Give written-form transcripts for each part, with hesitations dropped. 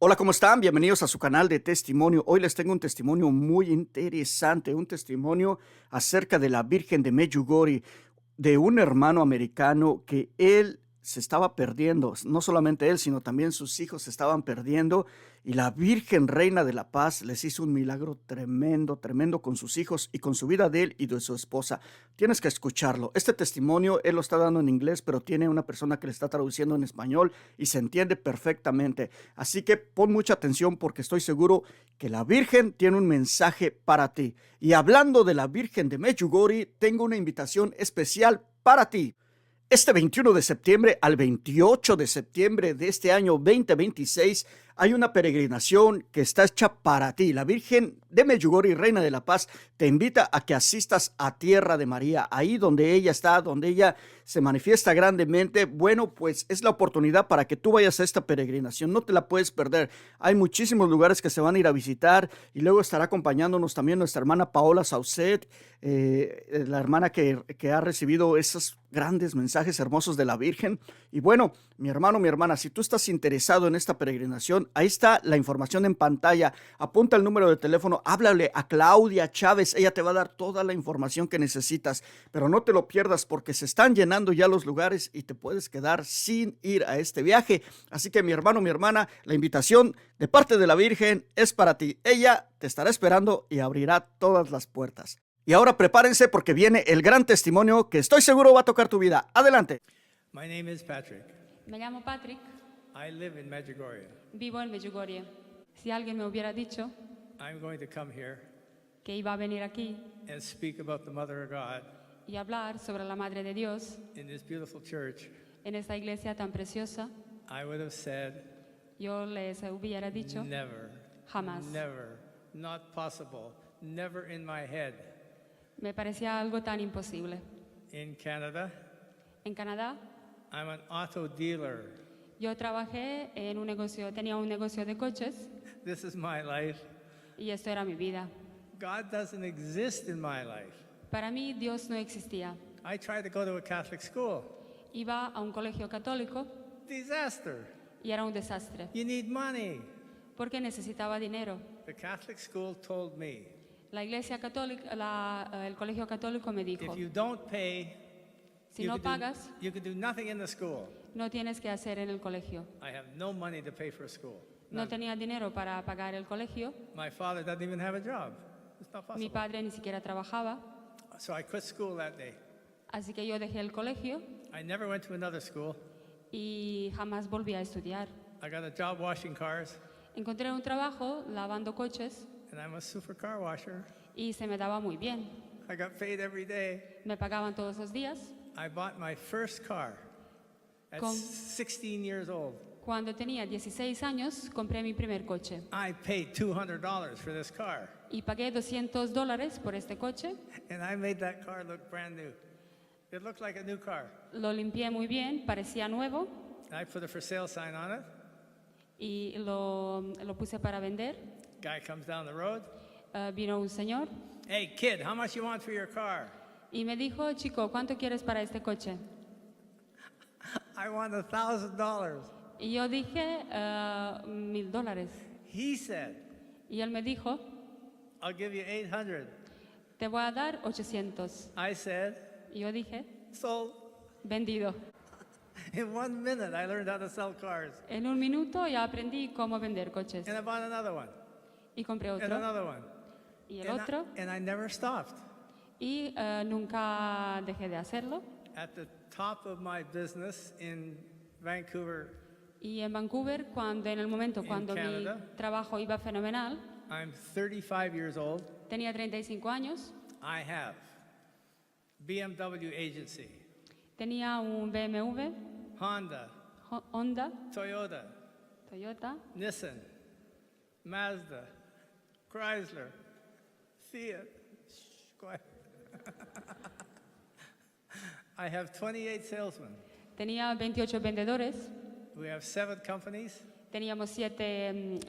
Hola, ¿cómo están? Bienvenidos a su canal de testimonio. Hoy les tengo un testimonio muy interesante, un testimonio acerca de la Virgen de Medjugorje, de un hermano americano que él se estaba perdiendo. No solamente él, sino también sus hijos se estaban perdiendo. Y la Virgen Reina de la Paz les hizo un milagro tremendo, tremendo con sus hijos y con su vida de él y de su esposa. Tienes que escucharlo. Este testimonio él lo está dando en inglés, pero tiene una persona que le está traduciendo en español y se entiende perfectamente. Así que pon mucha atención porque estoy seguro que la Virgen tiene un mensaje para ti. Y hablando de la Virgen de Medjugorje, tengo una invitación especial para ti. Este 21 de septiembre al 28 de septiembre de este año 2026 hay una peregrinación que está hecha para ti. La Virgen de Medjugorje, Reina de la Paz, te invita a que asistas a Tierra de María, ahí donde ella está, donde ella se manifiesta grandemente. Bueno, pues es la oportunidad para que tú vayas a esta peregrinación, no te la puedes perder. Hay muchísimos lugares que se van a ir a visitar y luego estará acompañándonos también nuestra hermana Paola Saucet, la hermana que ha recibido esos grandes mensajes hermosos de la Virgen. Y bueno, mi hermano, mi hermana, si tú estás interesado en esta peregrinación, ahí está la información en pantalla. Apunta el número de teléfono, háblale a Claudia Chávez, ella te va a dar toda la información que necesitas, pero no te lo pierdas porque se están llenando ya los lugares y te puedes quedar sin ir a este viaje. Así que mi hermano, mi hermana, la invitación de parte de la Virgen es para ti. Ella te estará esperando y abrirá todas las puertas. Y ahora prepárense porque viene el gran testimonio que estoy seguro va a tocar tu vida. Adelante. My name is Patrick. Me llamo Patrick, I live in Medjugorje. vivo en Medjugorje. Si alguien me hubiera dicho I'm going to come here que iba a venir aquí and speak about the Mother of God y hablar sobre la Madre de Dios in this beautiful church, en esta iglesia tan preciosa, I would have said, yo les hubiera dicho never, jamás. never, not possible, never in my head. Me parecía algo tan imposible. In Canada, En Canadá, I'm an auto dealer. yo trabajé en un negocio, tenía un negocio de coches This is my life. y esto era mi vida. God doesn't exist in my life. Para mí Dios no existía. I tried to go to a Catholic school. Iba a un colegio católico Disaster. y era un desastre You need money. porque necesitaba dinero. The Catholic school told me, La iglesia católica, el colegio católico me dijo, if you don't pay, si no pagas, you could do nothing in the school. no tienes que hacer en el colegio. I have no money to pay for a school. No None. tenía dinero para pagar el colegio. My father doesn't even have a job. It's not Mi possible. padre ni siquiera trabajaba. So I quit school that day. Así que yo dejé el colegio I never went to another school. y jamás volví a estudiar. I got a job washing cars, Encontré un trabajo lavando coches and I'm a super car washer. y se me daba muy bien. I got paid every day. Me pagaban todos los días. I bought my first car at Con- 16 years old. Cuando tenía 16 años, compré mi primer coche I paid $200 for this car, y pagué $200 por este coche. and I made that car look brand new. It looked like a new car. Lo limpié muy bien, parecía nuevo I put a for sale sign on it. y lo puse para vender. Guy comes down the road. Vino un señor Hey, kid, how much you want for your car? y me dijo, chico, ¿cuánto quieres para este coche? I want $1,000. Y yo dije, $1,000. He said, Y él me dijo, I'll give you 800. te voy a dar 800. I said, Y yo dije, sold. vendido. In 1 minute, I learned how to sell cars. En un minuto ya aprendí cómo vender coches. And I bought another one, Y compré and otro, another one. y el And otro, and I never stopped. y nunca dejé de hacerlo. At the top of my business in Vancouver, Y en Vancouver, en el momento In cuando mi Canada. trabajo iba fenomenal, I'm 35 years old. tenía 35 años, I have BMW agency, tenía un BMW, Honda, Honda, Toyota, Toyota, Nissan, Mazda, Chrysler, Fiat. Shh, quiet. I have 28 salesmen. tenía 28 vendedores, We have 7 companies. teníamos 7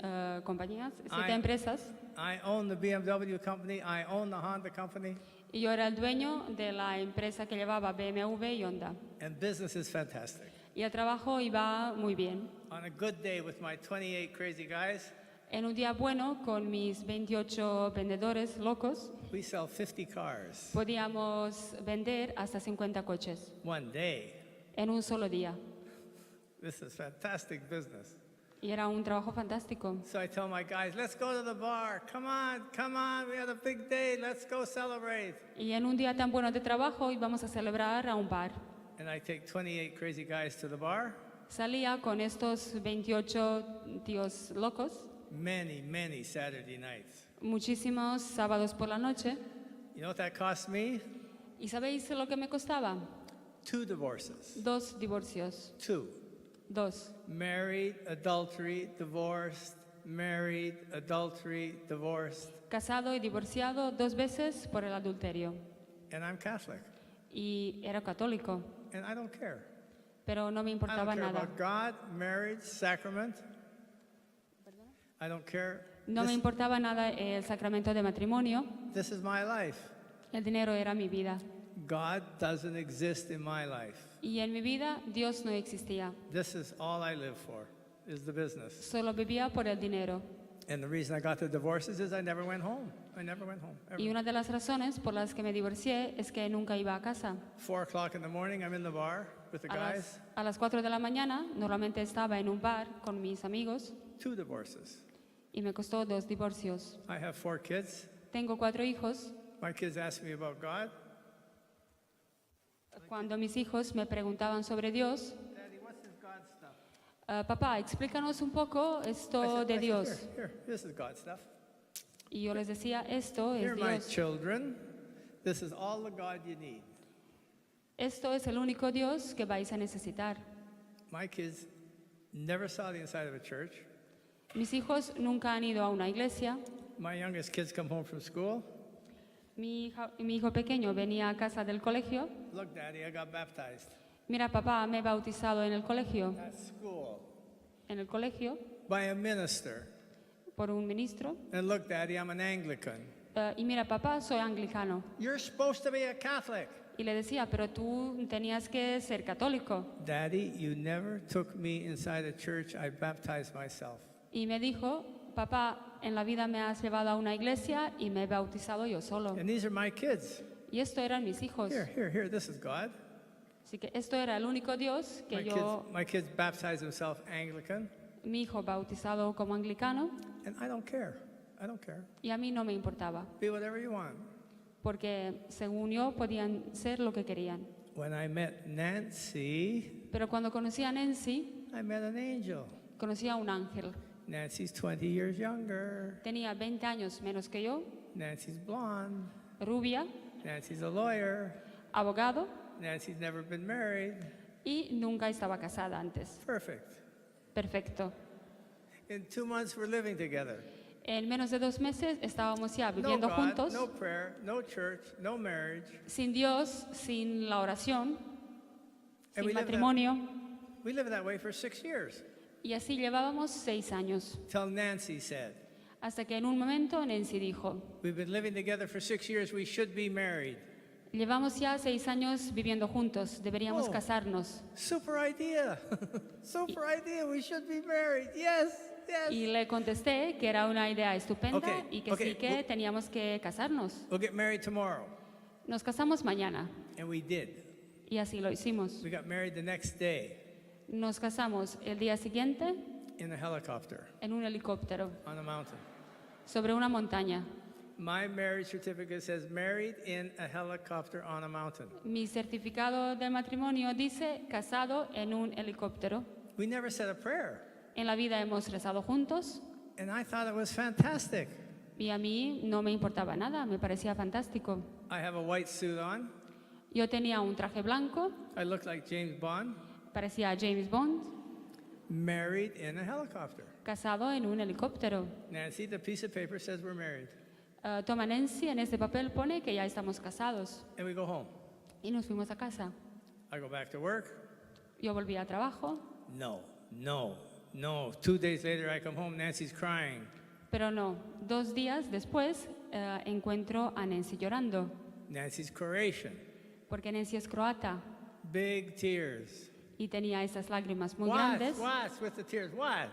compañías, 7 I- empresas, I own the BMW company. I own the Honda company. y yo era el dueño de la empresa que llevaba BMW y Honda. And business is fantastic. Y el trabajo iba muy bien. On a good day with my 28 crazy guys, En un día bueno, con mis 28 vendedores locos, we sell 50 cars. podíamos vender hasta 50 coches One day. en un solo día. This is fantastic business. Y era un trabajo fantástico. So I tell my guys, let's go to the bar. Come on, we had a big day. Let's go celebrate. Y en un día tan bueno de trabajo íbamos a celebrar a un bar. And I take 28 crazy guys to the bar. Salía con estos 28 tíos locos, Many Saturday nights. muchísimos sábados por la noche. You know what that cost me? ¿Y sabéis lo que me costaba? 2 divorces. 2 divorcios. 2. 2. Married, adultery, divorced. Married, adultery, divorced. Casado y divorciado 2 veces por el adulterio. And I'm Catholic. Y era católico, And I don't care. pero no me I don't importaba care nada. about God, marriage, sacrament. I don't care. No me importaba nada el sacramento de matrimonio. This is my life. El dinero era mi vida. God doesn't exist in my life. Y en mi vida Dios no existía. This is all I live for, is the business. Solo vivía por el dinero. And the reason I got the divorces is I never went home. I never went home. Y Ever. una de las razones por las que me divorcié es que nunca iba a casa. 4 o'clock in the morning, I'm in the bar with the guys. A las 4 de la mañana normalmente estaba en un bar con mis amigos 2 divorces. y me costó 2 divorcios. I have 4 kids. Tengo 4 hijos. My kids ask me about God. Cuando mis hijos me preguntaban sobre Dios, Daddy, what's this God stuff? papá, explícanos un poco esto de Dios. Here, this is God stuff. Y yo les decía, esto Here, es my Dios. children. This is all the God you need. Esto es el único Dios que vais a necesitar. My kids never saw the inside of a church. Mis hijos nunca han ido a una iglesia. My youngest kids come home from school. Mi hijo pequeño venía a casa del colegio. Look, Daddy, I got baptized. Mira, papá, me he bautizado en el colegio. At school. En el colegio, By a minister. por un ministro. And look, Daddy, I'm an Anglican. Y mira, papá, soy anglicano. You're supposed to be a Catholic. Y le decía, pero tú tenías que ser católico. Daddy, you never took me inside a church. I baptized myself. Y me dijo, papá, en la vida me has llevado a una iglesia y me he bautizado yo solo. And these are my kids. Y esto eran mis hijos. Here, this is God. Así que esto era el único Dios que My kids baptized themselves Anglican, mi hijo bautizado como anglicano, and I don't care. I don't care. y a mí no me importaba, Be whatever you want. porque según yo podían ser lo que querían. When I met Nancy, Pero cuando conocí a Nancy, I met an angel. conocí a un ángel. Nancy's 20 years younger. Tenía 20 años menos que yo, Nancy's blonde. rubia, Nancy's a lawyer. abogado, Nancy's never been married. y nunca estaba casada antes. Perfect. Perfecto. In 2 months, we're living together. En menos de 2 meses estábamos ya No viviendo God, juntos, no prayer, no church, no marriage. sin Dios, sin la oración, And sin we live matrimonio, We lived that way for 6 years. y así llevábamos 6 años. Till Nancy said, Hasta que en un momento Nancy dijo, we've been living together for 6 years, we should be married. llevamos ya 6 años viviendo juntos, deberíamos Oh. casarnos. Super idea. Super idea, we should be married. Yes, Y yes. le contesté que era una idea estupenda Okay, y que okay, sí que teníamos que casarnos. We'll get married tomorrow. Nos casamos mañana And we did. y así lo hicimos. We got married the next day Nos casamos el día siguiente in a helicopter en un helicóptero on a mountain. sobre una montaña. My marriage certificate says married in a helicopter on a mountain. Mi certificado de matrimonio dice casado en un helicóptero. We never said a prayer. En la vida hemos rezado juntos And I thought it was fantastic. y a mí no me importaba nada, me parecía fantástico. I have a white suit on. Yo tenía un traje blanco, I look like James Bond. parecía James Bond, Married in a helicopter. casado en un helicóptero. Nancy, the piece of paper says we're married. Toma Nancy, en este papel pone que ya estamos casados And we go home. y nos fuimos a casa. I go back to work. Yo volví al trabajo, No. 2 days later, I come home. Nancy's crying. pero no, 2 días después encuentro a Nancy llorando, Nancy's Croatian. porque Nancy es croata. Big tears. Y tenía esas lágrimas muy What? grandes. What's with the tears? What?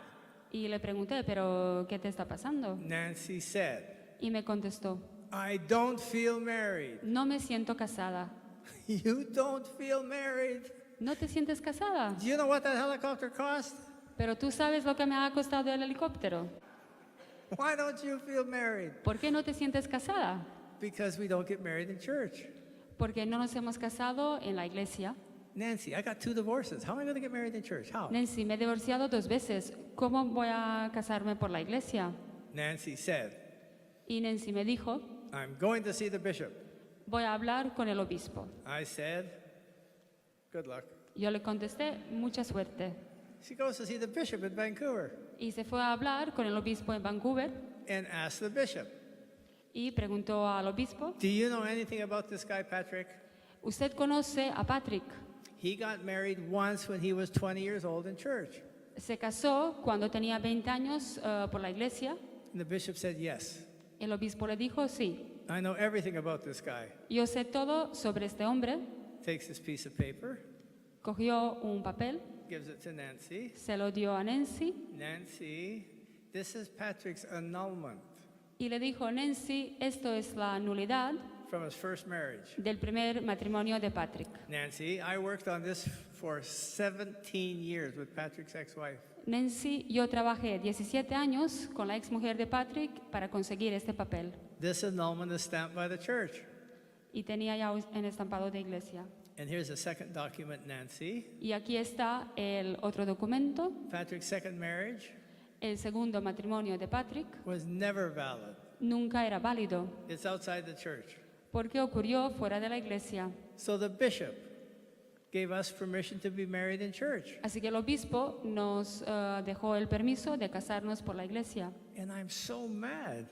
Y le pregunté, ¿pero qué te está pasando? Nancy said, Y me contestó, I don't feel married. no me siento casada. You don't feel married? ¿No te sientes casada? Do you know what that helicopter cost? Pero tú sabes lo que me ha costado el helicóptero. Why don't you feel married? ¿Por qué no te sientes casada? Because we don't get married in church. Porque no nos hemos casado en la iglesia. Nancy, I got 2 divorces. How am I going to get married in church? How? Nancy, me he divorciado 2 veces. ¿Cómo voy a casarme por la iglesia? Nancy said, Y Nancy me dijo, I'm going to see the bishop. voy a hablar con el obispo. I said, good luck. Yo le contesté, mucha suerte. She goes to see the bishop in Vancouver Y se fue a hablar con el obispo en Vancouver and asked the bishop, y preguntó al obispo, do you know anything about this guy, Patrick? ¿usted conoce a Patrick? He got married once when he was 20 years old in church. Se casó cuando tenía 20 años por la iglesia. And the bishop said, yes, El obispo le dijo, sí, I know everything about this guy. yo sé todo sobre este hombre. Takes this piece of paper, Cogió un papel, gives it to Nancy. se lo dio a Nancy Nancy, this is Patrick's annulment y le dijo, Nancy, esto es la nulidad from his first marriage. del primer matrimonio de Patrick. Nancy, I worked on this for 17 years with Patrick's ex-wife. Nancy, yo trabajé 17 años con la ex mujer de Patrick para conseguir este papel This annulment is stamped by the church. y tenía ya un estampado de iglesia. And here's the second document, Nancy. Y aquí está el otro documento. Patrick's second marriage El segundo matrimonio de Patrick was never valid. nunca era válido It's outside the church. porque ocurrió fuera de la iglesia. So the bishop gave us permission to be married in church. Así que el obispo nos dejó el permiso de casarnos por la iglesia. And I'm so mad.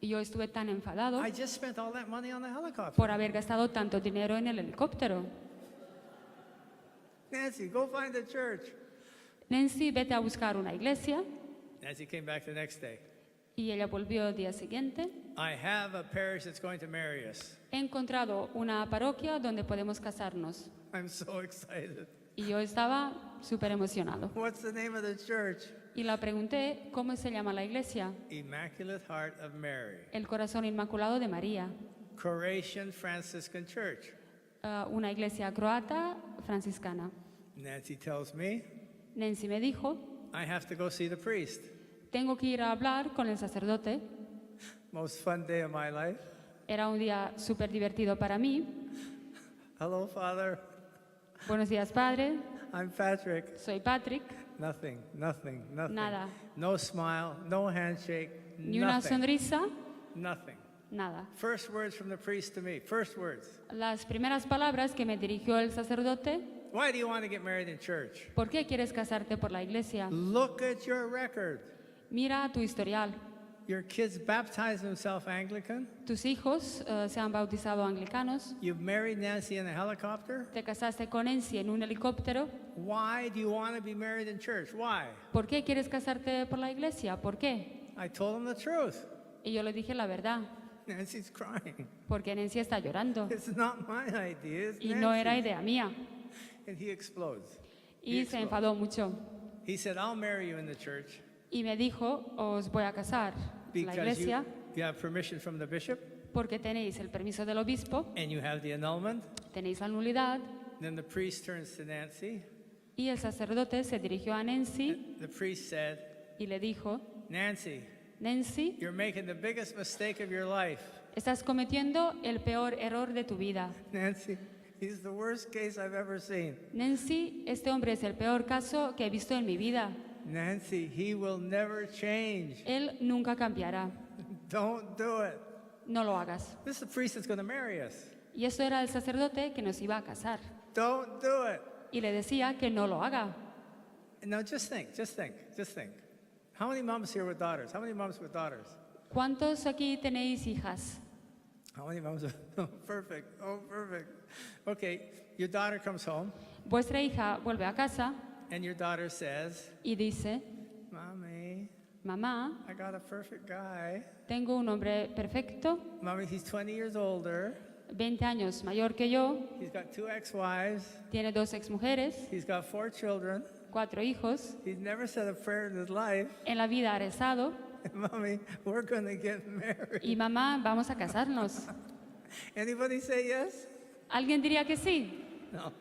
Y yo estuve tan enfadado I just spent all that money on the helicopter. por haber gastado tanto dinero en el helicóptero. Nancy, go find a church. Nancy, vete a buscar una iglesia. Nancy came back the next day. Y ella volvió el día siguiente. I have a parish that's going to marry us. He encontrado una parroquia donde podemos casarnos. I'm so excited. Y yo estaba súper emocionado. What's the name of the church? Y la pregunté, ¿cómo se llama la iglesia? Immaculate Heart of Mary, El Corazón Inmaculado de María. Croatian Franciscan Church. Una iglesia croata franciscana. Nancy tells me Nancy me dijo, I have to go see the priest. tengo que ir a hablar con el sacerdote. Most fun day of my life. Era un día súper divertido para mí. Hello, Father. Buenos días, padre. I'm Patrick. Soy Patrick. Nothing, nothing, nothing. Nada. No smile, no handshake, Ni una nothing. sonrisa, Nothing. nada. First words from the priest to me. First words. Las primeras palabras que me dirigió el sacerdote, Why do you want to get married in church? ¿por qué quieres casarte por la iglesia? Look at your record. Mira tu historial. Your kids baptized themselves Anglican. Tus hijos se han bautizado anglicanos. You've married Nancy in a helicopter. Te casaste con Nancy en un helicóptero. Why do you want to be married in church? Why? ¿Por qué quieres casarte por la iglesia? ¿Por qué? I told him the truth. Y yo le dije la verdad, Nancy's crying. porque Nancy está llorando. It's not my idea, it's Y no era Nancy's. idea mía. And he explodes. Y se enfadó mucho. He said, I'll marry you in the church Y me dijo, os voy a casar en la because iglesia you have permission from the bishop porque tenéis el permiso del obispo, and you have the annulment. tenéis la nulidad. Then the priest turns to Nancy. Y el sacerdote se dirigió a Nancy The priest said, y le dijo, Nancy, Nancy, you're making the biggest mistake of your life. estás cometiendo el peor error de tu vida. Nancy, he's the worst case I've ever seen. Nancy, este hombre es el peor caso que he visto en mi vida. Nancy, he will never change. Él nunca cambiará. Don't do it. No lo hagas. This is the priest that's going to marry us. Y esto era el sacerdote que nos iba a casar. Don't do it. Y le decía que no lo haga. Now just think, just think, just think. How many moms here with daughters? How many moms with daughters? ¿Cuántos aquí tenéis hijas? How many moms? Oh, perfect. Oh, perfect. Okay, your daughter comes home Vuestra hija vuelve a casa and your daughter says, y dice, Mommy, mamá, I got a perfect guy. tengo un hombre perfecto, Mommy, he's 20 years older. 20 años mayor que yo, He's got 2 ex-wives. tiene 2 exmujeres, He's got 4 children. 4 hijos, He's never said a prayer in his life. en la vida ha rezado, Mommy, we're going to get married. y mamá, vamos a casarnos. Anybody say yes? ¿Alguien diría que sí? No.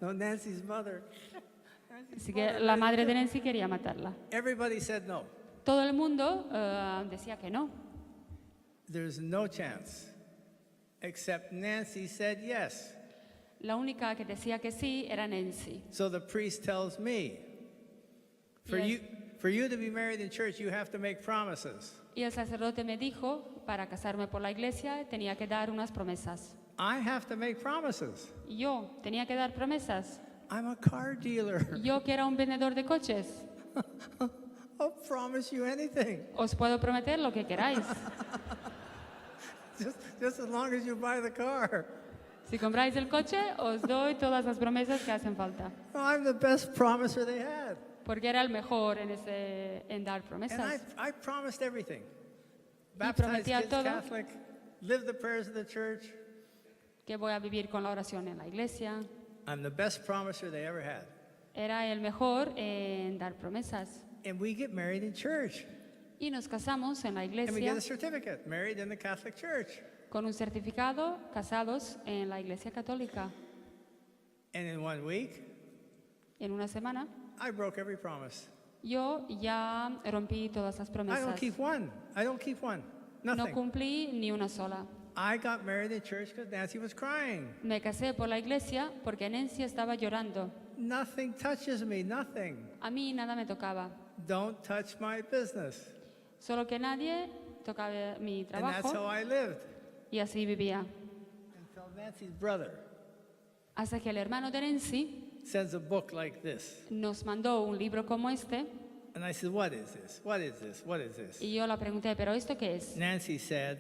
No, Nancy's mother. Así que la madre de Nancy quería matarla. Everybody said no. Todo el mundo decía que no. There's no chance. Except Nancy said yes. La única que decía que sí era Nancy. So the priest tells me, Yes. for you to be married in church, you have to make promises. Y el sacerdote me dijo, para casarme por la iglesia tenía que dar unas promesas. I have to make promises. Y yo tenía que dar promesas. I'm a car dealer. Yo que era un vendedor de coches, I'll promise you anything. os puedo prometer lo que queráis. Just as long as you buy the car. Si compráis el coche, os doy todas las promesas que hacen falta. Oh, I'm the best promiser they had. Porque era el mejor en dar And promesas. I promised everything. Baptize prometía kids todo. Catholic, live the prayers of the church. Que voy a vivir con la oración en la iglesia. I'm the best promiser they ever had. Era el mejor en dar promesas. And we get married in church. Y nos casamos en la And we get iglesia a certificate, married in the Catholic Church. con un certificado, casados en la iglesia católica. And in 1 week, En una semana, I broke every promise. yo ya rompí todas las I don't promesas. keep one. I don't keep one. No Nothing. cumplí ni una sola. I got married in church because Nancy was crying. Me casé por la iglesia porque Nancy estaba llorando. Nothing touches me, nothing. A mí nada me tocaba. Don't touch my business. Solo que nadie tocaba mi And that's how trabajo I lived. y así vivía. Until Nancy's brother Hasta que el hermano de Nancy sends a book like this. nos mandó un libro como este And I said, what is this? What is this? What is this? y yo la pregunté, ¿pero esto qué es? Nancy said,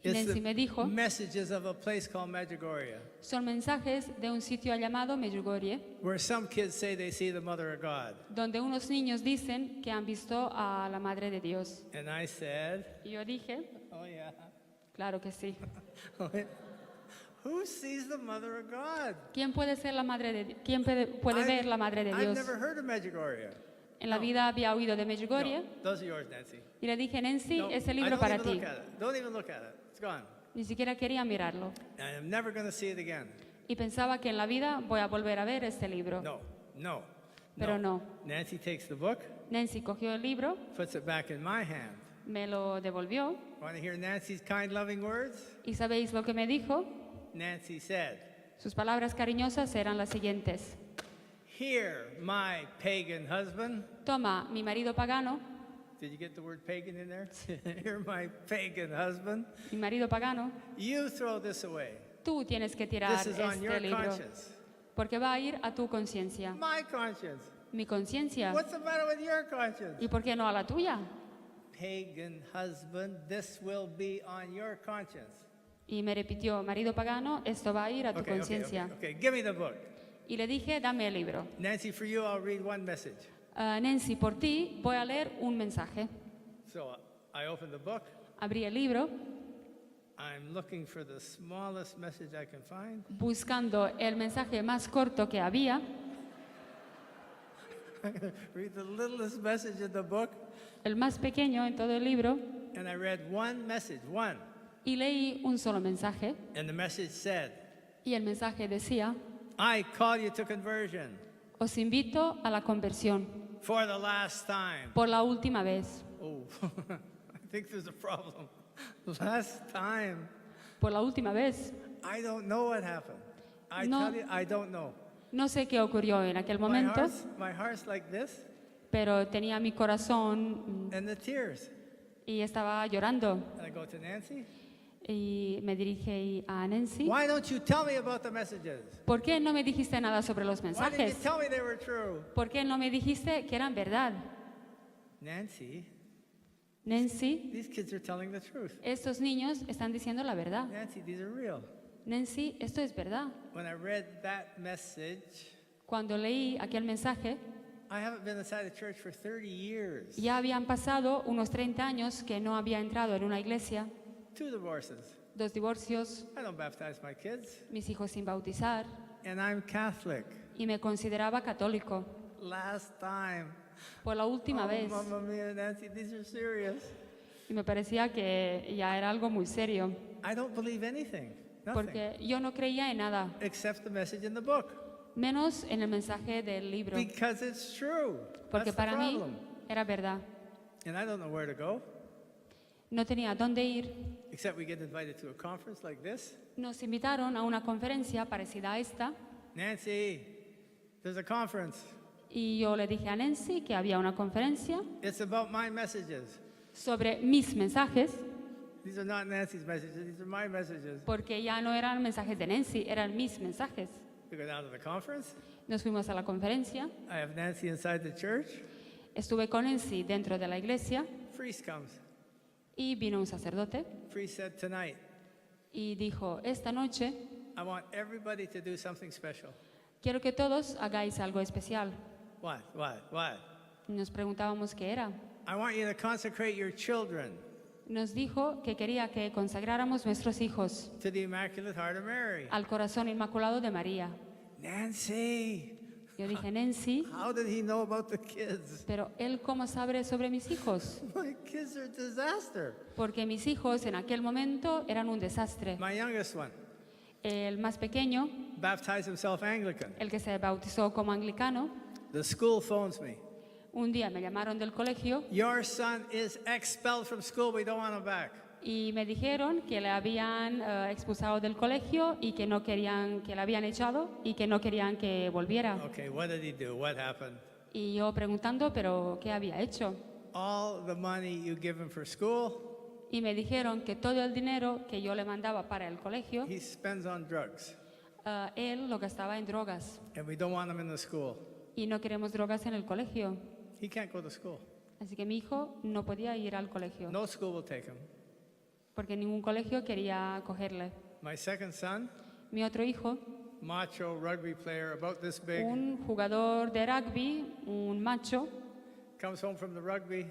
Y it's Nancy me the dijo, messages of a place called Medjugorje, son mensajes de un sitio llamado Medjugorje, where some kids say they see the Mother of God. donde unos niños dicen que han visto a la Madre de Dios. And I said, Y yo dije, oh yeah. claro que sí. Who sees the Mother of God? ¿Quién puede ser la Madre de ¿Quién puede ver la Madre de I've Dios? never heard of Medjugorje. En la vida había oído de Medjugorje No, those are yours, Nancy. y le dije, Nancy, No, ese I libro don't para even ti. look at it. Don't even look at it. It's gone. Ni siquiera quería mirarlo. And I'm never going to see it again. Y pensaba que en la vida voy a volver a ver este libro. No, no. Pero no. Nancy takes the book, Nancy cogió el libro, puts it back in my hand. me lo devolvió. Want to hear Nancy's kind, loving words? ¿Y sabéis lo que me dijo? Nancy said, Sus palabras cariñosas eran las siguientes. "Here, my pagan husband." Toma, mi marido pagano, Did you get the word pagan in there? Here, my pagan husband. mi marido pagano, You throw this away. tú tienes que tirar This is on your este libro, conscience. porque va a ir a tu conciencia. My conscience. Mi conciencia. What's the matter with your conscience? ¿Y por qué no a la tuya? Pagan husband, this will be on your conscience. Y me repitió, marido pagano, esto va a ir a tu Okay, conciencia. okay. Give me the book. Y le dije, dame el libro. Nancy, for you, I'll read one message. Nancy, por ti voy a leer un mensaje. So I opened the book. Abrí el libro, I'm looking for the smallest message I can find. buscando el mensaje más corto que había. Read the littlest message in the book. El más pequeño en todo el libro, And I read one message, one. y leí un solo mensaje. And the message said, Y el mensaje decía, I call you to conversion os invito a la conversión for the last time. por la última vez. Oh, I think there's a problem. Last time. Por la última vez. I don't know what happened. I No. tell you, I don't know. No sé qué ocurrió en aquel My momento, heart's like this, pero tenía mi corazón and the tears. y estaba llorando. And I go to Nancy. Y me dirigí a Nancy. Why don't you tell me about the messages? ¿Por qué no me dijiste nada sobre los Why didn't you mensajes? tell me they were true? ¿Por qué no me dijiste que eran verdad? Nancy, Nancy, these kids are telling the truth. estos niños están diciendo la verdad. Nancy, these are real. Nancy, esto es verdad. When I read that message, Cuando leí aquel mensaje, I haven't been inside a church for 30 years. ya habían pasado unos 30 años que no había entrado en una iglesia, 2 divorces. 2 divorcios, I don't baptize my kids. mis hijos sin bautizar, And I'm Catholic. y me consideraba católico. Last time. Por la última Oh, vez, Mamma mia, Nancy, these are serious. y me parecía que ya era algo muy serio, I don't believe anything. Nothing. porque yo no creía en nada, Except the message in the book. menos en el mensaje del libro, Because it's true. porque That's the para mí problem. era verdad. And I don't know where to go. No tenía dónde ir. Except we get invited to a conference like this. Nos invitaron a una conferencia parecida a esta, Nancy, there's a conference. y yo le dije a Nancy que había una conferencia It's about my messages. sobre mis mensajes, These are not Nancy's messages, these are my messages. porque ya no eran mensajes de Nancy, eran mis mensajes. We go down to the conference. Nos fuimos a la conferencia, I have Nancy inside the church. estuve con Nancy dentro de la iglesia Priest comes. y vino un sacerdote Priest said, tonight, y dijo, esta noche I want everybody to do something special. quiero que todos hagáis algo especial. What? Nos preguntábamos qué era. I want you to consecrate your children Nos dijo que quería que consagráramos nuestros hijos to the Immaculate Heart of Mary. al corazón inmaculado de María. Nancy, Yo dije, Nancy, how did he know about the kids? pero él cómo sabe sobre mis hijos, My kids are a disaster. porque mis hijos en aquel momento eran un desastre. My youngest one El más pequeño, baptized himself Anglican. el que se bautizó como anglicano, The school phones me. un día me llamaron del colegio Your son is expelled from school. We don't want him back. y me dijeron que le habían expulsado del colegio y que no querían, que le habían echado y que no querían que volviera. Okay, what did he do? What happened? Y yo preguntando, pero ¿qué había hecho? All the money you give him for school, Y me dijeron que todo el dinero que yo le mandaba para el colegio, he spends on drugs. él lo gastaba en drogas. And we don't want him in the school. Y no queremos drogas en el colegio. He can't go to school. Así que mi hijo no podía ir al colegio, No school will take him. porque ningún colegio quería acogerle. My second son, Mi otro hijo, macho rugby player about this big, un jugador de rugby, un macho, comes home from the rugby.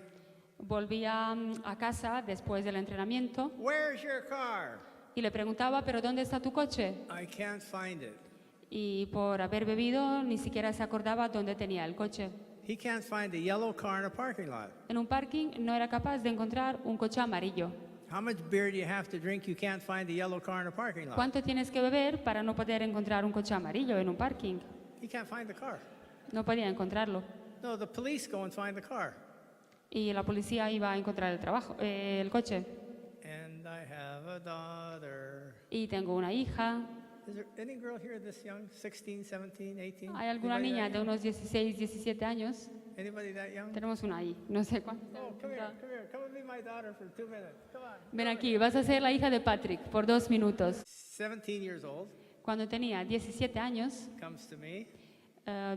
volvía a casa después del entrenamiento Where's your car? y le preguntaba, ¿pero dónde está tu coche? I can't find it. Y por haber bebido ni siquiera se acordaba dónde tenía el coche. He can't find a yellow car in a parking lot. En un parking no era capaz de encontrar un coche amarillo. How much beer do you have to drink you can't find a yellow car in a parking lot? ¿Cuánto tienes que beber para no poder encontrar un coche amarillo en un parking? He can't find the car. No podía encontrarlo. No, the police go and find the car. Y la policía iba a encontrar el coche. And I have a daughter. Y tengo una hija. Is there any girl here this young? 16, 17, 18? ¿Hay alguna Anybody niña that de young? unos 16, 17 años? Anybody that young? Tenemos una ahí, no sé cuántas. Oh, come here. Come and be my daughter for 2 minutes. Come on. Ven aquí, vas a ser la hija de Patrick por 2 minutos. 17 years old, Cuando tenía 17 años, comes to me.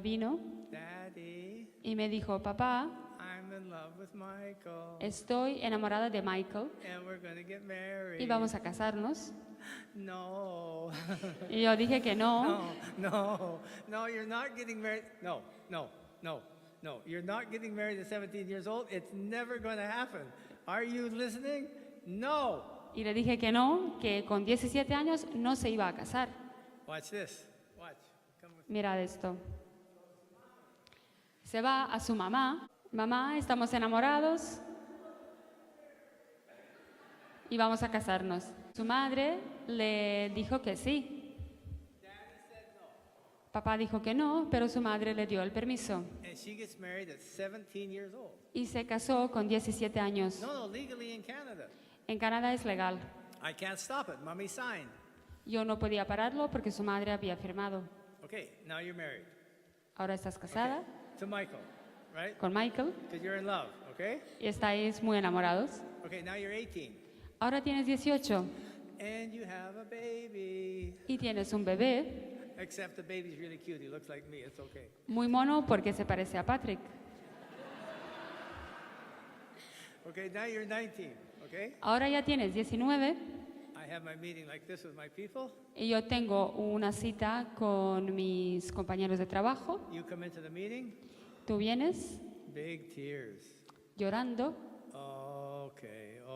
vino Daddy, y me dijo, papá, I'm in love with Michael. estoy enamorada de Michael And we're going to get married. y vamos a casarnos. No. Y yo dije que no. No, you're not getting married. No. You're not getting married at 17 years old. It's never going to happen. Are you listening? No. Y le dije que no, que con 17 años no se iba a casar. Watch this. Watch. Come with Mirad esto. Se va a su mamá. Mamá, estamos enamorados y vamos a casarnos. Su madre le dijo que sí. Papá dijo que no, pero su madre le dio el permiso. And she gets married at 17 years old. Y se casó con 17 años. No, legally in Canada. En Canadá es legal. I can't stop it. Mommy signed. Yo no podía pararlo porque su madre había firmado. Okay, now you're married. Ahora estás casada To Michael, right? con Michael Because you're in love, okay? y estáis muy enamorados. Okay, now you're 18. Ahora tienes 18 And you have a baby. y tienes un bebé Except the baby's really cute. He looks like me. It's okay. muy mono porque se parece a Patrick. Okay, now you're 19, okay? Ahora ya tienes 19 I have my meeting like this with my people. y yo tengo una cita con mis compañeros de trabajo. You come into the meeting, Tú vienes big tears. llorando.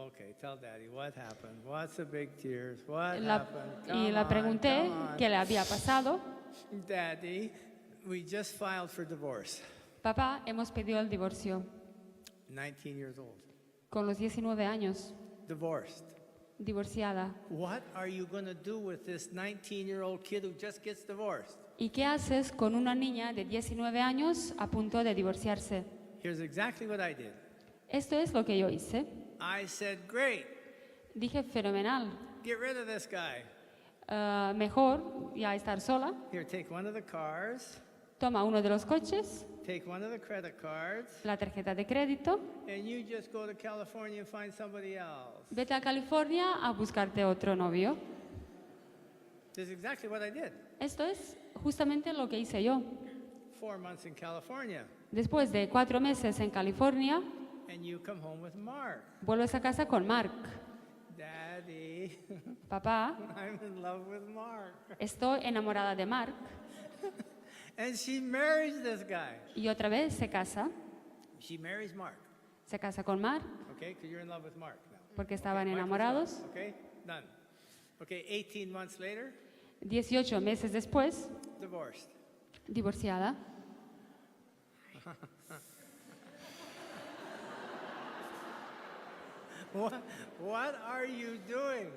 Okay, tell Daddy what happened. What's the big tears? What La- happened? y Come le on, pregunté come on. qué le había pasado. Daddy, we just filed for divorce. Papá, hemos pedido el divorcio 19 years old. con los 19 años, Divorced. divorciada. What are you going to do with this 19-year-old kid who just gets divorced? ¿Y qué haces con una niña de 19 años a punto de divorciarse? Here's exactly what I did. Esto es lo que yo hice. I said, great, Dije, fenomenal. get rid of this guy. Mejor ya estar sola. Here, take one of the cars, Toma uno de los coches, take one of the credit cards, la tarjeta de crédito, and you just go to California and find somebody else. vete a California a buscarte otro novio. This is exactly what I did. Esto es justamente lo que hice yo. 4 months in California, Después de 4 meses en California, and you come home with Mark. vuelves a casa con Mark. Daddy, Papá, I'm in love with Mark. estoy enamorada de Mark. And she marries this guy. Y otra vez se casa. She marries Mark, Se casa con Mark okay? Because you're in love with Mark now. porque estaban Mark was enamorados. gone, okay? Done. Okay, 18 months later, 18 meses después, divorced. divorciada. What are you doing?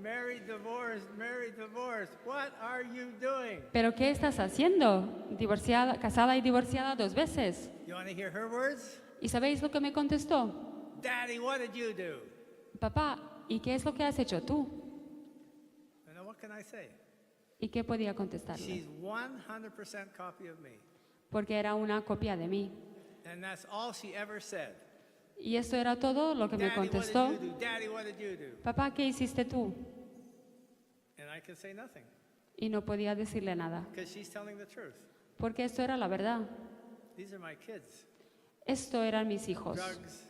Married, divorced, married, divorced. What are you doing? ¿Pero qué estás haciendo? Divorciada, casada y divorciada 2 veces. You want to hear her words? ¿Y sabéis lo que me contestó? Daddy, what did you do? Papá, ¿y qué es lo que has hecho tú? And now what can I say? ¿Y qué podía contestarle? She's 100% copy of me. Porque era una copia de mí. And that's all she ever said. Y esto era todo lo que me Daddy, what did contestó. you do? Daddy, what did you do? Papá, ¿qué hiciste tú? And I can say nothing Y no podía decirle nada. because she's telling the truth. Porque esto era la verdad. These are my kids. Esto eran mis hijos. Drugs,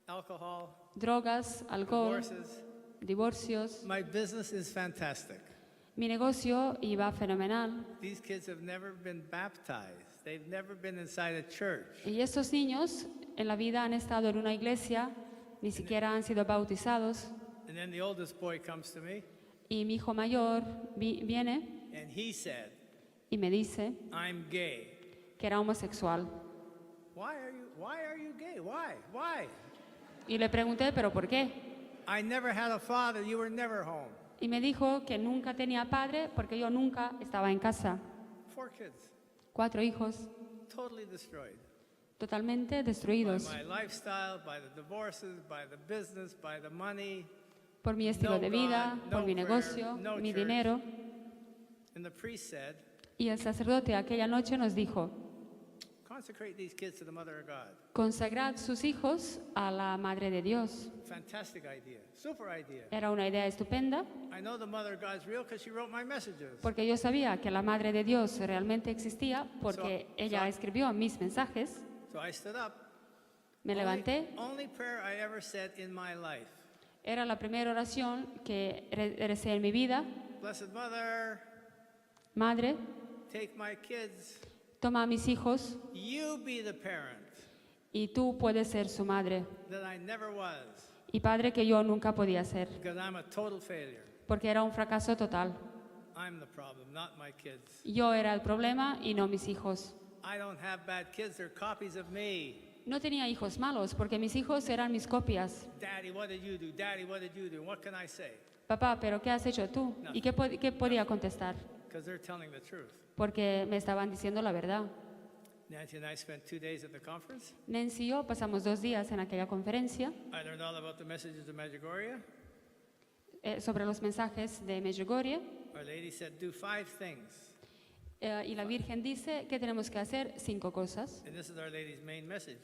alcohol, Drogas, alcohol, divorces. divorcios. My business is fantastic. Mi negocio iba fenomenal. These kids have never been baptized. They've never been inside a church. Y estos niños en la vida han estado en una iglesia, ni siquiera han sido bautizados. And then the oldest boy comes to me Y mi hijo mayor viene and he said, y me dice I'm gay. que era homosexual. Why are you gay? Why? Y le pregunté, ¿pero por qué? I never had a father. You were never home. Y me dijo que nunca tenía padre porque yo nunca estaba en casa. 4 kids, 4 hijos totally destroyed. totalmente By destruidos my lifestyle, by the divorces, by the business, by the money. por mi estilo No de vida, God, por no mi prayer, negocio, no mi church. dinero. And the priest said, Y el sacerdote aquella noche nos dijo, consecrate these kids to the mother of God. consagrad sus hijos a la Madre de Dios. Fantastic idea. Super idea. Era una idea estupenda I know the mother of God's real because she wrote my messages. porque yo sabía que la Madre de Dios realmente existía porque ella escribió mis mensajes. So I stood up. Me levanté. Only prayer I ever said in my life. Era la primera oración que recé en mi vida. Blessed Mother, Madre, take my kids. toma a mis hijos You be the parent y tú puedes ser su madre. that I never was Y padre que yo nunca podía ser because I'm a total failure. porque era un fracaso total. I'm the problem, not my kids. Yo era el problema y no mis hijos. I don't have bad kids, they're copies of me. No tenía hijos malos porque mis hijos eran mis copias. Daddy, what did you do? Daddy, what did you do? What can I say? Papá, ¿pero qué has hecho tú? ¿Y qué podía contestar? Because they're telling the truth. Porque me estaban diciendo la verdad. Nancy and I spent 2 days at the conference. Nancy y yo pasamos 2 días en aquella conferencia I learned all about the messages of Medjugorje. sobre los mensajes de Medjugorje. Our lady said, do 5 things. Y la Virgen dice que tenemos que hacer 5 cosas. And this is Our Lady's main message.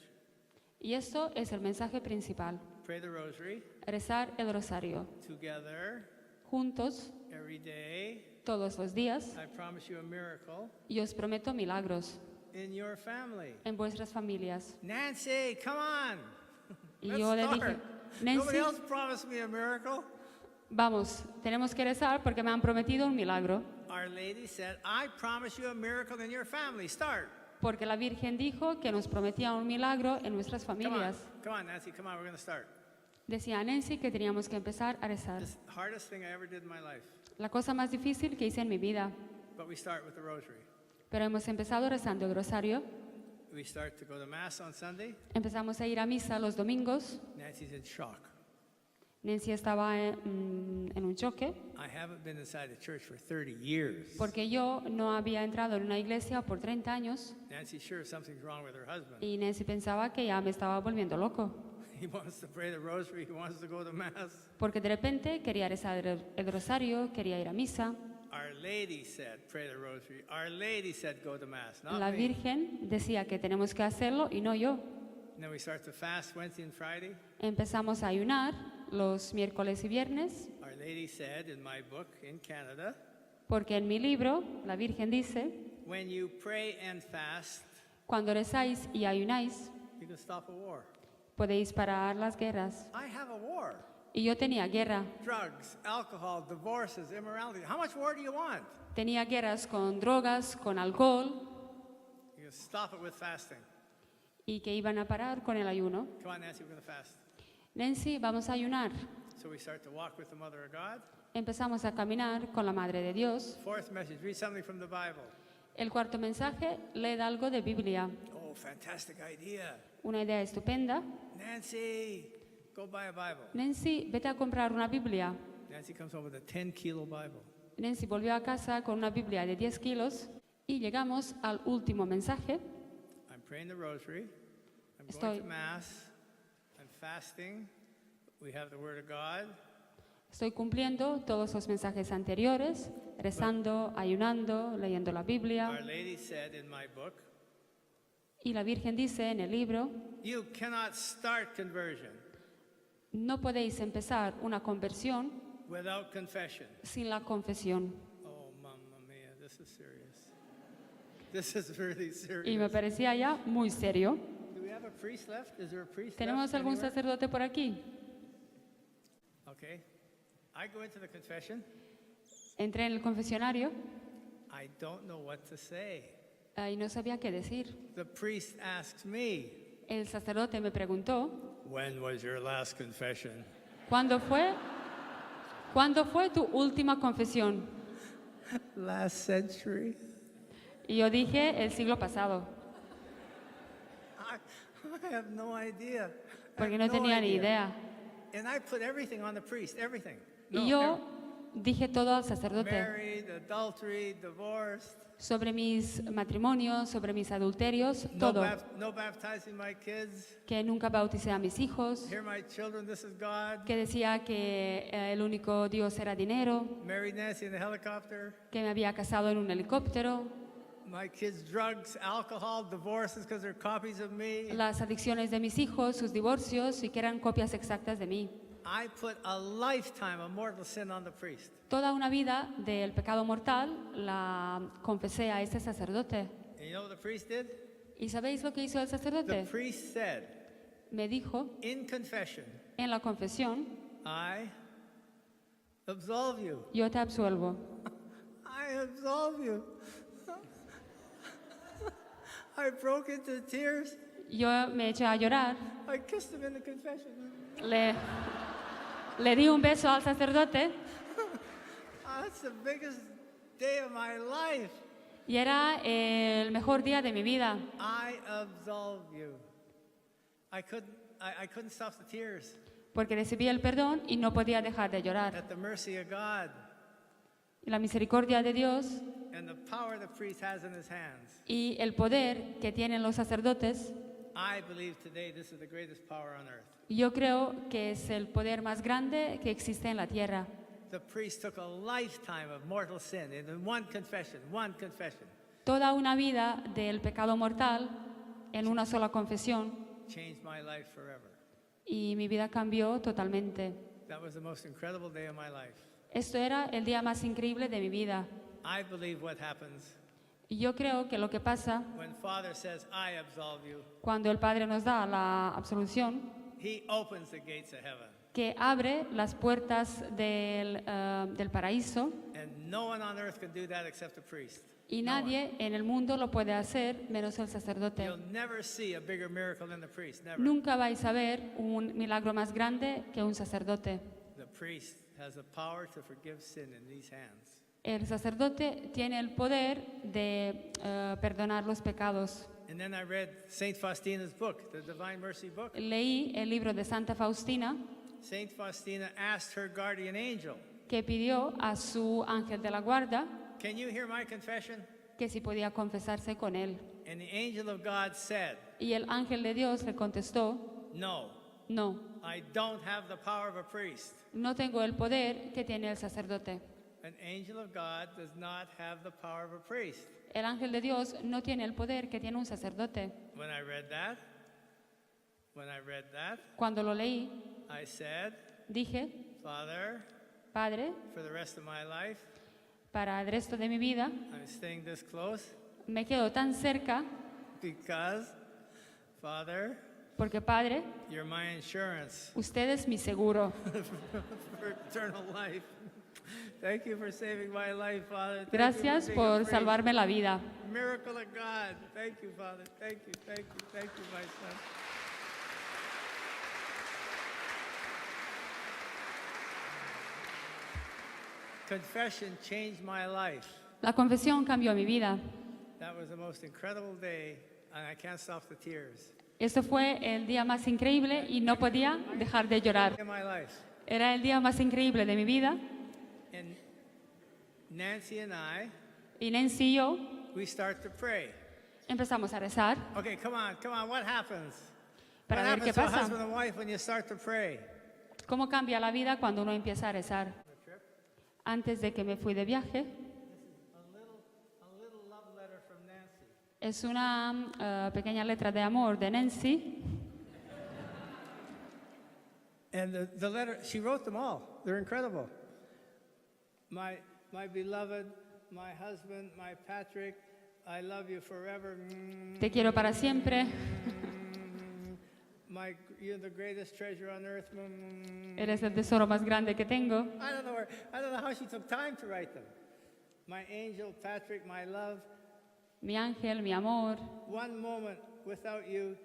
Y esto es el mensaje principal. Pray the rosary Rezar el rosario. together Juntos, every day. todos los días. I promise you a miracle Y os prometo milagros in your family. en vuestras familias. Nancy, come on. Y Let's yo le dije, start. Nancy, Nobody else promised me a miracle. vamos, tenemos que rezar porque me han prometido un milagro. Our Lady said, I promise you a miracle in your family. Start. Porque la Virgen dijo que nos prometía un milagro en nuestras Come on. familias. Come on, Nancy, come on, we're going to start. Decía a Nancy que teníamos que empezar a rezar. This hardest thing I ever did in my life. La cosa más difícil que hice en mi vida. But we start with the rosary. Pero hemos empezado rezando el rosario. We start to go to Mass on Sunday. Empezamos a ir a misa los domingos. Nancy's in shock. Nancy estaba en un choque I haven't been inside the church for 30 years. porque yo no había entrado en una iglesia por 30 años Nancy's sure something's wrong with her husband. y Nancy pensaba que ya me estaba volviendo loco He wants to pray the rosary. He wants to go to Mass. porque de repente quería rezar el rosario, quería ir a misa. Our Lady said, pray the rosary. Our Lady said, go to Mass, not La me. Virgen decía que tenemos que hacerlo y no yo. And then we start to fast Wednesday and Friday. Empezamos a ayunar los miércoles y viernes Our Lady said in my book in Canada, porque en mi libro la Virgen dice, when you pray and fast, cuando rezáis y ayunáis you can stop a war. podéis parar las guerras. I have a war. Y yo tenía guerra. Drugs, alcohol, divorces, immorality. How much war do you want? Tenía guerras con drogas, con alcohol You can stop it with fasting. y que iban a parar con el ayuno. Come on, Nancy, we're going to fast. Nancy, vamos a ayunar. So we start to walk with the Mother of God. Empezamos a caminar con la Madre de Dios. Fourth message, read something from the Bible. El cuarto mensaje, leed algo de Biblia. Oh, fantastic idea. Una idea estupenda. Nancy, go buy a Bible. Nancy, vete a comprar una Biblia. Nancy comes home with a 10-kilo Bible. Nancy volvió a casa con una Biblia de 10 kilos y llegamos al último mensaje. I'm praying the rosary. I'm Estoy- going to Mass. I'm fasting. We have the Word of God. Estoy cumpliendo todos los mensajes anteriores, rezando, ayunando, leyendo la Our Biblia. Lady said in my book, Y la Virgen dice en el libro, you cannot start conversion no podéis empezar una conversión without confession. sin la confesión. Oh, mamma mia, this is serious. This is really serious. Y me parecía ya muy serio. Do we have a priest left? Is there a priest ¿Tenemos left algún anywhere? sacerdote por aquí? Okay. I go into the confession. Entré en el confesionario I don't know what to say. y no sabía qué decir. The priest asks me, El sacerdote me preguntó, when was your last confession? ¿cuándo fue tu última confesión? Last century. Y yo dije, el siglo pasado, I have no idea. I porque have no tenía ni idea. And I put everything on the priest, everything. Y yo dije todo al sacerdote, married, adultery, divorced, sobre mis matrimonios, sobre mis adulterios, no, todo. no baptizing my kids. Que nunca bauticé a mis hijos, Here my children, this is God. que decía que el único Dios era dinero, Married Nancy in the helicopter. que me había casado en un helicóptero, My kids, drugs, alcohol, divorces because they're copies of me. las adicciones de mis hijos, sus divorcios y que eran copias exactas de mí. I put a lifetime of mortal sin on the priest. Toda una vida del pecado mortal la confesé a este sacerdote. And you know what the priest did? ¿Y sabéis lo que hizo el The sacerdote? priest said, Me dijo in confession, en la confesión, I absolve you. yo te absuelvo. I absolve you. I broke into tears. Yo me eché a llorar, I kissed him in the confession. le di un beso al sacerdote That's the biggest day of my life. y era el mejor día de mi vida. I absolve you. I couldn't stop the tears. Porque recibí el perdón y no podía dejar de llorar. At the mercy of God Y la misericordia de Dios and the power the priest has in his hands. y el poder que tienen los sacerdotes, I believe today this is the greatest power on earth. yo creo que es el poder más grande que existe en la tierra. The priest took a lifetime of mortal sin in one confession, Toda una vida del pecado mortal en una sola confesión changed my life forever. y mi vida cambió totalmente. That was the most incredible day of my life. Esto era el día más increíble de mi vida. I believe what happens Y yo creo que lo que pasa when Father says, I absolve you, cuando el Padre nos da la absolución, he opens the gates of heaven. que abre las puertas del paraíso And no one on earth can do that except the priest. Y nadie en el mundo lo puede hacer menos el sacerdote. You'll never see a bigger miracle than the priest. Never. Nunca vais a ver un milagro más grande que un sacerdote. The priest has the power to forgive sin in these hands. El sacerdote tiene el poder de perdonar los pecados. And then I read Saint Faustina's book, the Divine Mercy book. Leí el libro de Santa Faustina, Saint Faustina asked her guardian angel, que pidió a su ángel de la guarda "Can you hear my confession?" que si podía confesarse con él. And the angel of God said, Y el ángel de Dios le contestó, "No, no, I don't have the power of a priest. no tengo el poder que tiene el sacerdote. An angel of God does not have the power of a priest." El ángel de Dios no tiene el poder que tiene un sacerdote. When I read that, Cuando lo leí, I said, dije, "Father, Padre, for the rest of my life, para el resto de mi vida, I'm staying this close me quedo tan cerca because, Father, porque, Padre, you're my insurance usted es mi seguro. for eternal life. Thank you for saving my life, Father. Thank Gracias you for being a por salvarme la vida. priest. Miracle of God. Thank you, Father. Thank you, thank you, thank you, my son." Confession changed my life. La confesión cambió mi vida. That was the most incredible day, and I can't stop the tears Este fue el día más increíble y no podía dejar de llorar. in my life. Era el día más increíble de mi vida And Nancy and I, y Nancy y yo we start to pray. empezamos a rezar Okay, come on, what happens? para What ver qué happens to a pasa. husband and wife when you start to pray? ¿Cómo cambia la vida cuando uno empieza a rezar? Antes de que me fui de viaje, A little love letter from Nancy. es una pequeña letra de amor de Nancy. And the letter, she wrote them all. They're incredible. My beloved, my husband, my Patrick, I love you forever. Te quiero para siempre. You're the greatest treasure on earth. Eres el tesoro más grande que tengo. I don't know how she took time to write them. My angel, Patrick, my love. Mi ángel, mi amor. One moment without you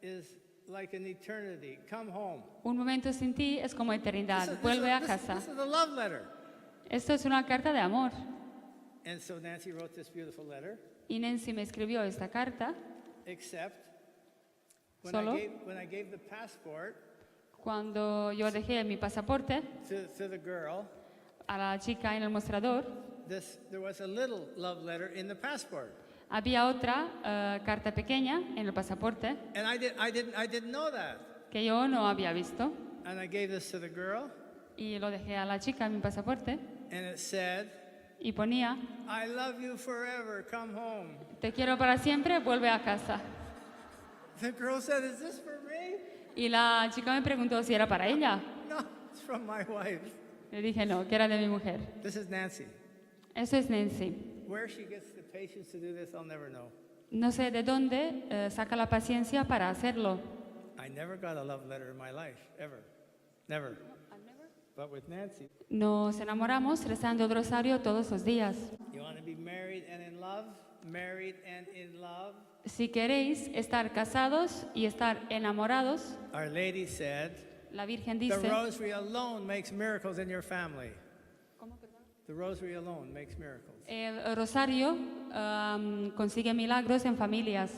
is like an eternity. Come home. Un momento sin ti es como eternidad. Vuelve a casa. This is a love letter. Esto es una carta de amor. And so Nancy wrote this beautiful letter, Y Nancy me escribió esta carta, except when Solo. when I gave the passport cuando yo dejé mi pasaporte to the girl, a la chica en el mostrador. there was a little love letter in the passport. Había otra carta pequeña en el pasaporte And I didn't know that. que yo no había visto. And I gave this to the girl, Y lo dejé a la chica en mi pasaporte. and it said, Y ponía, "I love you forever. Come home." te quiero para siempre, vuelve a casa. The girl said, "Is this for me?" Y la chica me preguntó si era para ella. No, it's from my wife. Le dije no, que era de mi mujer. This is Nancy. Eso es Nancy. Where she gets the patience to do this, I'll never know. No sé de dónde saca la paciencia para hacerlo. I never got a love letter in my life, ever. Never. But with Nancy, Nos enamoramos rezando el rosario todos los días. you want to be married and in love? Married and in love? Si queréis estar casados y estar enamorados, Our Lady said, la Virgen the dice, rosary alone makes miracles in your family. The rosary alone makes miracles. el rosario consigue milagros en familias.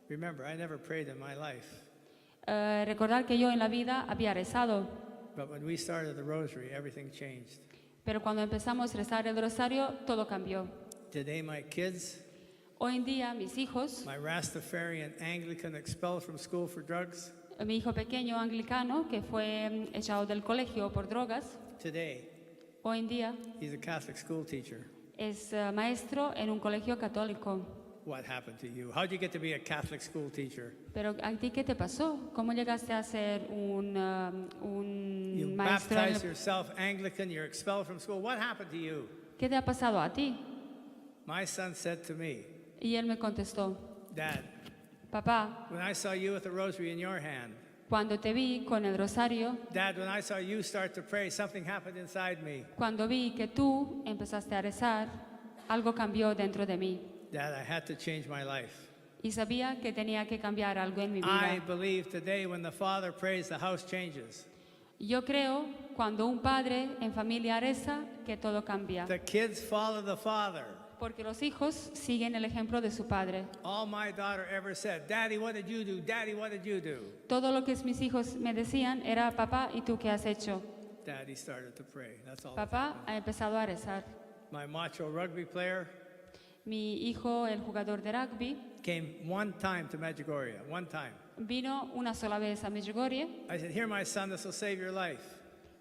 Remember, I never prayed in my life. Recordar que yo en la vida había rezado, But when we started the rosary, everything changed. pero cuando empezamos a rezar el rosario, todo cambió. Today, my kids, Hoy en día, mis hijos, my Rastafarian Anglican expelled from school for drugs, mi hijo pequeño anglicano que fue echado del colegio por drogas, today, hoy en día he's a Catholic school teacher. es maestro en un colegio católico. What happened to you? How'd you get to be a Catholic school teacher? Pero ¿a ti qué te pasó? ¿Cómo llegaste a ser un You maestro? baptized yourself Anglican, you're expelled from school. What happened to you? ¿Qué te ha pasado a ti? My son said to me, Y él me contestó, Dad, papá, when I saw you with the rosary in your hand, cuando te vi con el rosario, Dad, when I saw you start to pray, something happened inside me. cuando vi que tú empezaste a rezar, algo cambió dentro de mí that I had to change my life. y sabía que tenía que cambiar algo en mi I vida. believe today when the father prays, the house changes. Yo creo cuando un padre en familia reza que todo cambia, The kids follow the father. porque los hijos siguen el ejemplo de su padre. All my daughter ever said, Daddy, what did you do? Daddy, what did you do? Todo lo que mis hijos me decían era, papá, ¿y tú qué has hecho? Daddy started to pray. That's all. Papá ha empezado a rezar. My macho rugby player Mi hijo, el jugador de rugby, came one time to Medjugorje, one time. vino una sola vez a Medjugorje. I said, here, my son, this will save your life.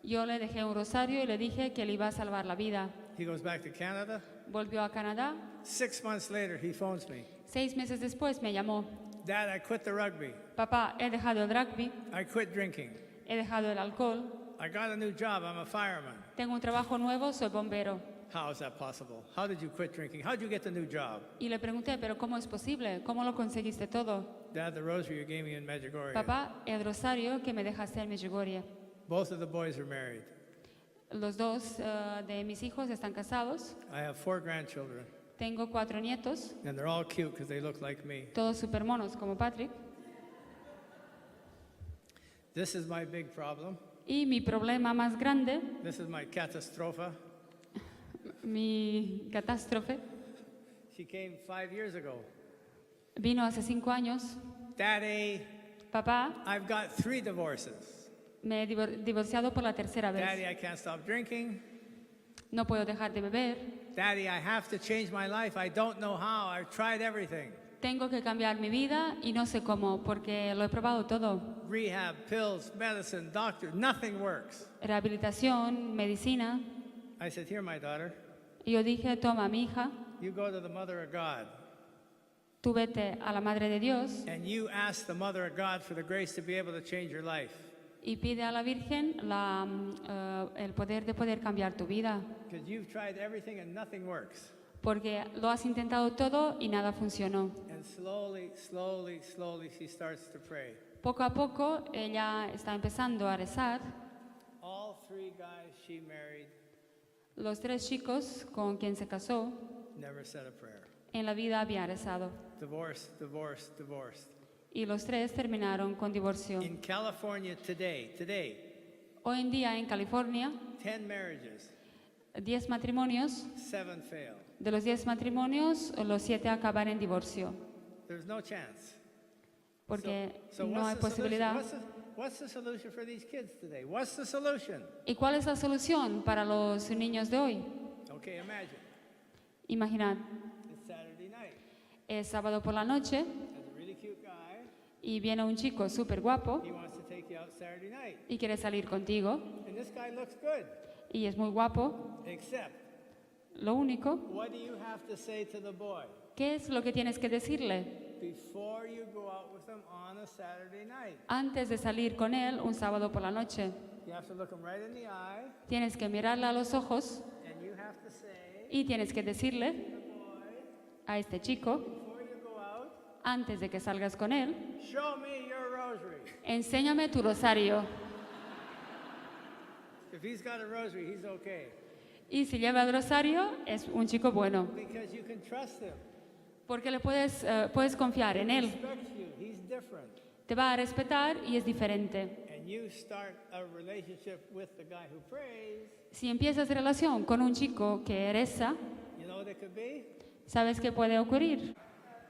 Yo le dejé un rosario y le dije que le iba a salvar la vida. He goes back to Canada. Volvió a Canadá. 6 months later, he phones me. 6 meses después me llamó. Dad, I quit the rugby. Papá, he dejado el rugby, I quit drinking. he dejado el alcohol, I got a new job. I'm a fireman. tengo un trabajo nuevo, soy bombero. How is that possible? How did you quit drinking? How did you get the new job? Y le pregunté, ¿pero cómo es posible? ¿Cómo lo conseguiste todo? Dad, the rosary you gave me in Medjugorje. Papá, el rosario que me dejaste en Medjugorje. Both of the boys are married. Los dos de mis hijos están casados. I have 4 grandchildren, Tengo 4 nietos, and they're all cute because they look like me. todos super monos como Patrick. This is my big problem. Y mi problema más grande, This is my catastrophe. mi catástrofe, She came 5 years ago. vino hace 5 años. Daddy, Papá, I've got 3 divorces. me he divorciado por la tercera Daddy, vez. I can't stop drinking. No puedo dejar de beber. Daddy, I have to change my life. I don't know how. I've tried everything. Tengo que cambiar mi vida y no sé cómo, porque lo he probado todo. Rehab, pills, medicine, doctor, nothing works. Rehabilitación, medicina. I said, here, my daughter, Y yo dije, toma, mi hija, you go to the Mother of God tú vete a la Madre de Dios and you ask the Mother of God for the grace to be able to change your life. y pide a la Virgen el poder de poder cambiar tu vida. Because you've tried everything and nothing works. Porque lo has intentado todo y nada funcionó. And slowly, slowly, slowly, she starts to pray. Poco a poco ella está empezando a rezar. All 3 guys she married Los 3 chicos con quien se casó never said a prayer. en la vida habían rezado. Divorce, divorce, divorce. Y los 3 terminaron con divorcio. In California today, Hoy en día en California, 10 marriages, 10 matrimonios, 7 fail. de los 10 matrimonios, los 7 acaban en divorcio. There's no chance. Porque So no hay what's the solution? posibilidad. What's the solution for these kids today? What's the solution? ¿Y cuál es la solución para los niños de hoy? Okay, imagine. Imaginad, It's Saturday night. es sábado por la noche There's a really cute guy. y viene un chico súper guapo He wants to take you out Saturday night. y quiere salir contigo And this guy looks good. y es muy guapo. Except, Lo único, what do you have to say to the boy ¿qué es lo que tienes que decirle before you go out with him on a Saturday night? antes de salir con él un sábado por la noche? You have to look him right in the eye, Tienes que mirarle a los ojos and you have to say, y tienes que decirle a este chico, before you go out, antes de que salgas con él, show me your rosary. enséñame tu rosario. If he's got a rosary, he's okay. Y si lleva el rosario, es un chico bueno, Because you can trust him. porque le puedes confiar en él. Respects you. He's different. Te va a respetar y es diferente. And you start a relationship with the guy who prays, Si empiezas relación con un chico que reza, you know what it could be? ¿sabes qué puede ocurrir?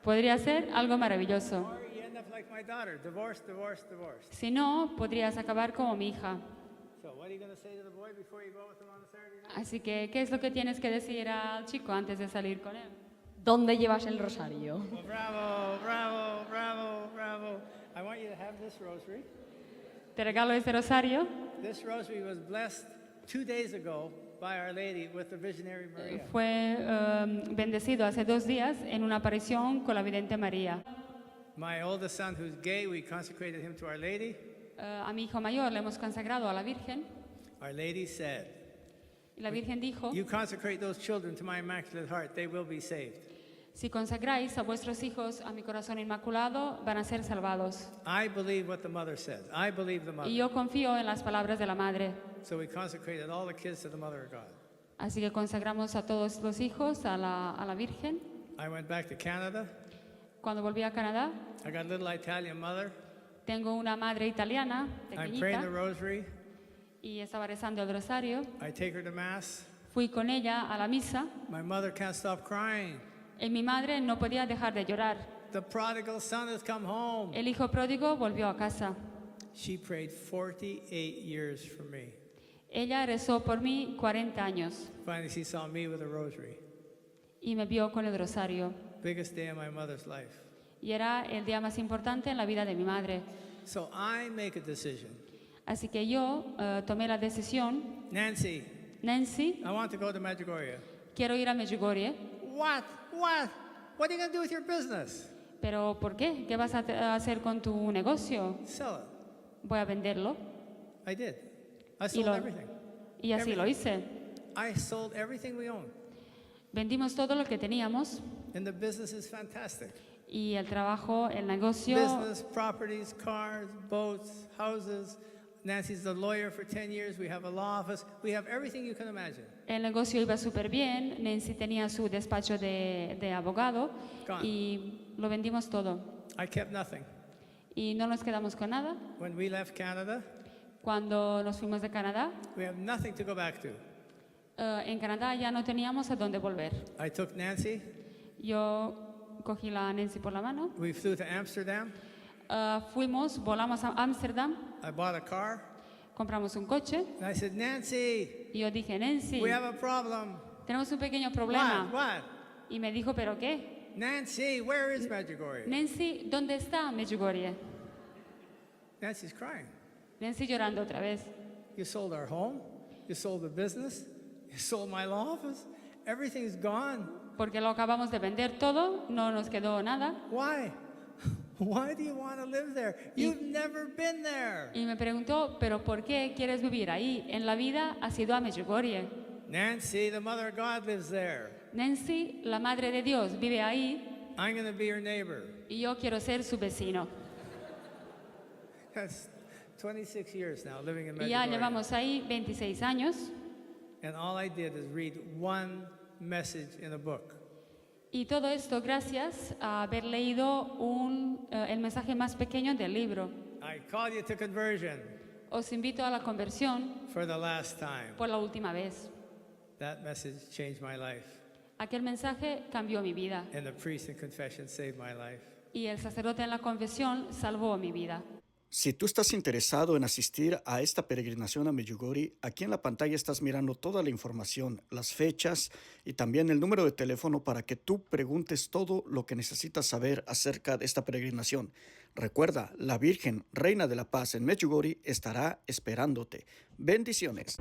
Podría ser algo maravilloso. Or you end up like my daughter, divorce, divorce, divorce. Si no, podrías acabar como mi hija. So what are you going to say to the boy before you go out with him on a Saturday night? Así que, ¿qué es lo que tienes que decir al chico antes de salir con él? ¿Dónde llevas el rosario? Well, bravo, bravo, bravo, bravo. I want you to have this rosary. Te regalo este rosario. This rosary was blessed 2 days ago by Our Lady with the visionary Maria. Fue bendecido hace 2 días en una aparición con la vidente María. My oldest son, who's gay, we consecrated him to Our Lady. A mi hijo mayor le hemos consagrado a la Virgen Our Lady said, y la Virgen dijo, you consecrate those children to my Immaculate Heart, they will be saved. si consagráis a vuestros hijos a mi corazón inmaculado, van a ser salvados. I believe what the mother says. I believe the Y mother. yo confío en las palabras de la Madre. So we consecrated all the kids to the Mother of God. Así que consagramos a todos los hijos a la Virgen. I went back to Canada. Cuando volví a Canadá, I got a little Italian mother. tengo una madre italiana, I'm praying the pequeñita, rosary. y estaba rezando el rosario. I take her to Mass. Fui con ella a la misa My mother can't stop crying. y mi madre no podía dejar de llorar. The prodigal son has come home. El hijo pródigo volvió a casa. She prayed 48 years for me. Ella rezó por mí 40 años Finally, she saw me with a rosary. y me vio con el rosario. Biggest day of my mother's life. Y era el día más importante en la vida de mi madre. So I make a decision. Así que yo tomé la decisión, Nancy, Nancy, I want to go to Medjugorje. quiero ir a Medjugorje, What? What? What are you going to do with your business? pero ¿por qué? ¿Qué vas a hacer con tu negocio? Sell it. Voy a venderlo. I did. I Y, sold lo- everything. y así lo hice. I sold everything we own. Vendimos todo lo que teníamos And the business is fantastic. y el trabajo, el negocio, Business, properties, cars, boats, houses. Nancy's the lawyer for 10 years. We have a law office. We have everything you can imagine. el negocio iba súper bien. Nancy tenía su despacho de abogado Gone. y lo vendimos todo. I kept nothing. Y no nos quedamos con nada. When we left Canada, Cuando nos fuimos de Canadá, we have nothing to go back to. en Canadá ya no teníamos a dónde volver. I took Nancy. Yo cogí la Nancy por la mano, We flew to Amsterdam. volamos a Ámsterdam, I bought a car. compramos un coche And I said, Nancy, y yo dije, Nancy, we have a problem. tenemos un pequeño What? problema. What? Y me dijo, ¿pero qué? Nancy, where is Medjugorje? Nancy, ¿dónde está Medjugorje? Nancy's crying. Nancy llorando otra vez. You sold our home. You sold the business. You sold my law office. Everything's gone. Porque lo acabamos de vender todo, no nos quedó nada. Why? Why do you want to live there? You've never been there. Y me preguntó, ¿pero por qué quieres vivir ahí? En la vida has ido a Medjugorje. Nancy, the mother of God, lives there. Nancy, la Madre de Dios, vive ahí I'm going to be your neighbor. y yo quiero ser su vecino. That's 26 years now living in Y ya Medjugorje. llevamos ahí 26 años And all I did is read one message in a book. y todo esto gracias a haber leído el mensaje más pequeño del libro. I call you to conversion Os invito a la conversión for the last time. por la última vez. That message changed my life. Aquel mensaje cambió mi vida And the priest in confession saved my life. y el sacerdote en la confesión salvó mi vida. Si tú estás interesado en asistir a esta peregrinación a Medjugorje, aquí en la pantalla estás mirando toda la información, las fechas y también el número de teléfono para que tú preguntes todo lo que necesitas saber acerca de esta peregrinación. Recuerda, la Virgen, Reina de la Paz en Medjugorje, estará esperándote. Bendiciones.